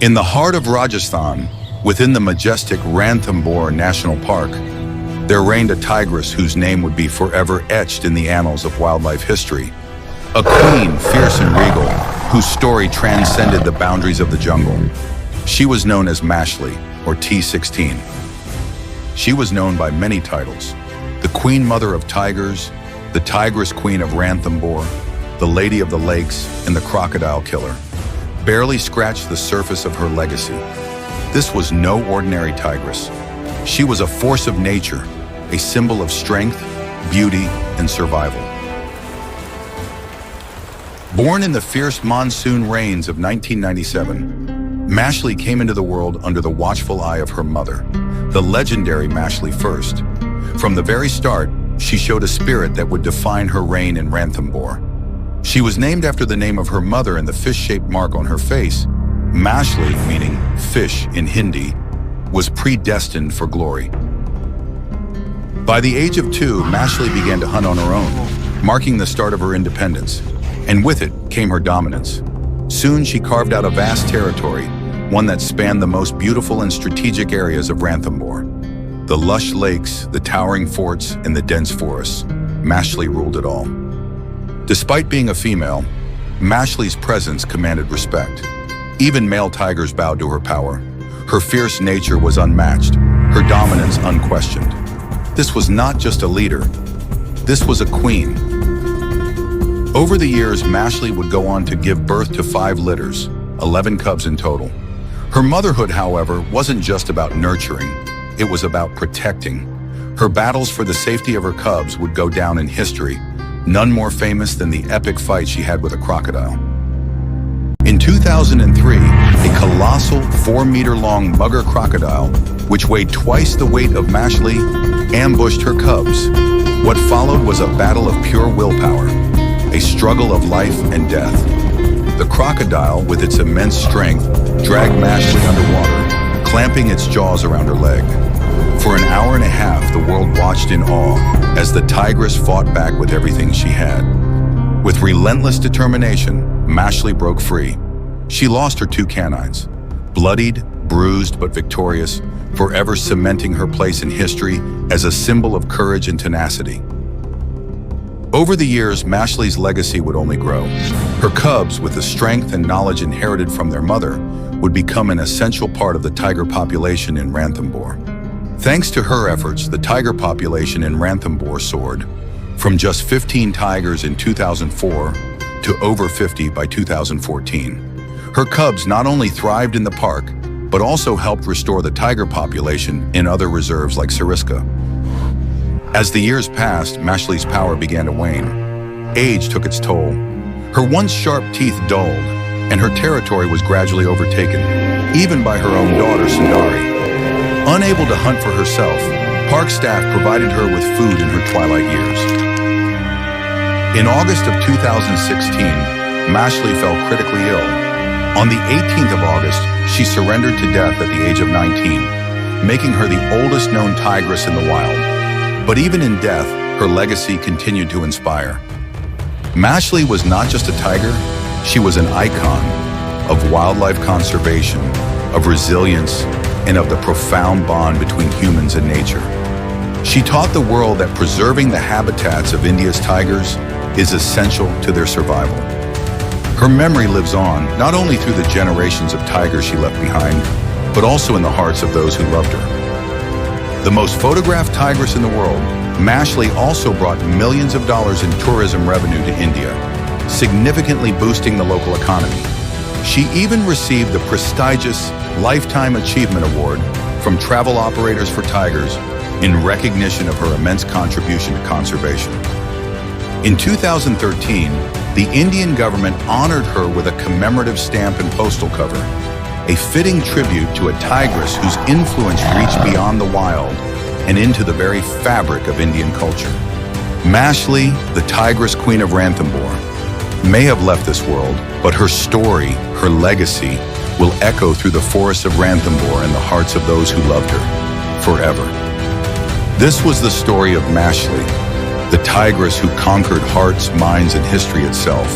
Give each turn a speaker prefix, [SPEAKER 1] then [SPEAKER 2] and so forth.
[SPEAKER 1] In the heart of Rajasthan, within the majestic Ranthambore National Park, there reigned a tigress whose name would be forever etched in the annals of wildlife history. A queen, fierce and regal, whose story transcended the boundaries of the jungle. She was known as Mashli, or T16. She was known by many titles: the Queen Mother of Tigers, the Tigress Queen of Ranthambore, the Lady of the Lakes, and the Crocodile Killer. Barely scratched the surface of her legacy. This was no ordinary tigress. She was a force of nature, a symbol of strength, beauty, and survival. Born in the fierce monsoon rains of 1997, Mashli came into the world under the watchful eye of her mother, the legendary Mashli First. From the very start, she showed a spirit that would define her reign in Ranthambore. She was named after the name of her mother and the fish-shaped mark on her face. Mashli, meaning fish in Hindi, was predestined for glory. By the age of 2, Mashli began to hunt on her own, marking the start of her independence. And with it came her dominance. Soon she carved out a vast territory, one that spanned the most beautiful and strategic areas of Ranthambore. The lush lakes, the towering forts, and the dense forests. Mashli ruled it all. Despite being a female, Mashli's presence commanded respect. Even male tigers bowed to her power. Her fierce nature was unmatched, her dominance unquestioned. This was not just a leader, this was a queen. Over the years, Mashli would go on to give birth to 5 litters, 11 cubs in total. Her motherhood, however, wasn't just about nurturing, it was about protecting. Her battles for the safety of her cubs would go down in history, none more famous than the epic fight she had with a crocodile. In 2003, a colossal 4-meter-long mugger crocodile, which weighed twice the weight of Mashli, ambushed her cubs. What followed was a battle of pure willpower, a struggle of life and death. The crocodile, with its immense strength, dragged Mashli underwater, clamping its jaws around her leg. For an hour and a half, the world watched in awe as the tigress fought back with everything she had. With relentless determination, Mashli broke free. She lost her 2 canines, bloodied, bruised, but victorious, forever cementing her place in history as a symbol of courage and tenacity. Over the years, Mashli's legacy would only grow. Her cubs, with the strength and knowledge inherited from their mother, would become an essential part of the tiger population in Ranthambore. Thanks to her efforts, the tiger population in Ranthambore soared from just 15 tigers in 2004 to over 50 by 2014. Her cubs not only thrived in the park, but also helped restore the tiger population in other reserves like Sariska. As the years passed, Mashli's power began to wane. Age took its toll. Her once sharp teeth dulled, and her territory was gradually overtaken, even by her own daughter, Sundari. Unable to hunt for herself, park staff provided her with food in her twilight years. In August of 2016, Mashli fell critically ill. On the 18th of August, she surrendered to death at the age of 19, making her the oldest known tigress in the wild. But even in death, her legacy continued to inspire. Mashli was not just a tiger, she was an icon of wildlife conservation, of resilience, and of the profound bond between humans and nature. She taught the world that preserving the habitats of India's tigers is essential to their survival. Her memory lives on, not only through the generations of tigers she left behind, but also in the hearts of those who loved her. The most photographed tigress in the world, Mashli also brought millions of dollars in tourism revenue to India, significantly boosting the local economy. She even received the prestigious Lifetime Achievement Award from Travel Operators for Tigers in recognition of her immense contribution to conservation. In 2013, the Indian government honored her with a commemorative stamp and postal cover, a fitting tribute to a tigress whose influence reached beyond the wild and into the very fabric of Indian culture. Mashli, the Tigress Queen of Ranthambore, may have left this world, but her story, her legacy, will echo through the forests of Ranthambore and the hearts of those who loved her, forever. This was the story of Mashli, the tigress who conquered hearts, minds, and history itself.